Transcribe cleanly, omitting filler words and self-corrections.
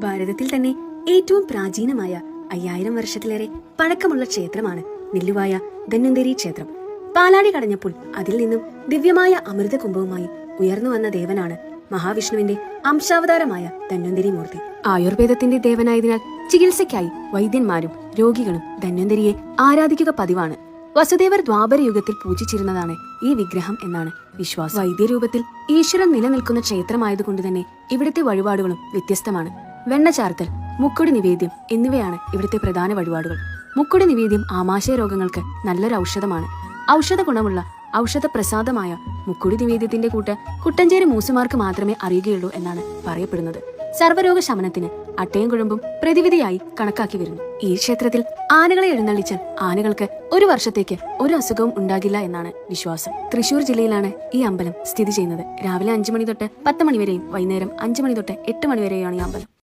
ഭാരതത്തിൽ തന്നെ ഏറ്റവും പ്രാചീനമായ 5000 വർഷത്തിലേറെ പഴക്കമുള്ള ക്ഷേത്രമാണ് നെല്ലുവായ ധന്വന്തരി ക്ഷേത്രം. പാലാടി കടഞ്ഞപ്പോൾ അതിൽ നിന്നും ദിവ്യമായ അമൃത കുംഭവുമായി ഉയർന്നു വന്ന ദേവനാണ് മഹാവിഷ്ണുവിന്റെ അംശാവതാരമായ ധന്വന്തരി മൂർത്തി. ആയുർവേദത്തിന്റെ ദേവനായതിനാൽ ചികിത്സയ്ക്കായി വൈദ്യന്മാരും രോഗികളും ധന്വന്തരിയെ ആരാധിക്കുക പതിവാണ്. വസുദേവർ ദ്വാപര യുഗത്തിൽ പൂജിച്ചിരുന്നതാണ് ഈ വിഗ്രഹം എന്നാണ് വിശ്വാസം. വൈദ്യരൂപത്തിൽ ഈശ്വരൻ നിലനിൽക്കുന്ന ക്ഷേത്രമായതുകൊണ്ട് തന്നെ ഇവിടുത്തെ വഴിപാടുകളും വ്യത്യസ്തമാണ്. വെണ്ണ ചാർത്തൽ, മുക്കുടി നിവേദ്യം എന്നിവയാണ് ഇവിടുത്തെ പ്രധാന വഴിപാടുകൾ. മുക്കുടി നിവേദ്യം ആമാശയ രോഗങ്ങൾക്ക് നല്ലൊരു ഔഷധമാണ്. ഔഷധ ഗുണമുള്ള ഔഷധപ്രസാദമായ മുക്കുടി നിവേദ്യത്തിന്റെ കൂട്ട് കുട്ടഞ്ചേരി മൂസുമാർക്ക് മാത്രമേ അറിയുകയുള്ളൂ എന്നാണ് പറയപ്പെടുന്നത്. സർവ്വരോഗ ശമനത്തിന് അട്ടയും കുഴമ്പും പ്രതിവിധിയായി കണക്കാക്കി വരുന്നു. ഈ ക്ഷേത്രത്തിൽ ആനകളെ എഴുന്നള്ളിച്ചാൽ ആനകൾക്ക് ഒരു വർഷത്തേക്ക് ഒരു അസുഖവും ഉണ്ടാകില്ല എന്നാണ് വിശ്വാസം. തൃശൂർ ജില്ലയിലാണ് ഈ അമ്പലം സ്ഥിതി ചെയ്യുന്നത്. രാവിലെ 5 മണി തൊട്ട് 10 മണി വരെയും വൈകുന്നേരം 5 മണി തൊട്ട് 8 മണി വരെയാണ് ഈ അമ്പലം.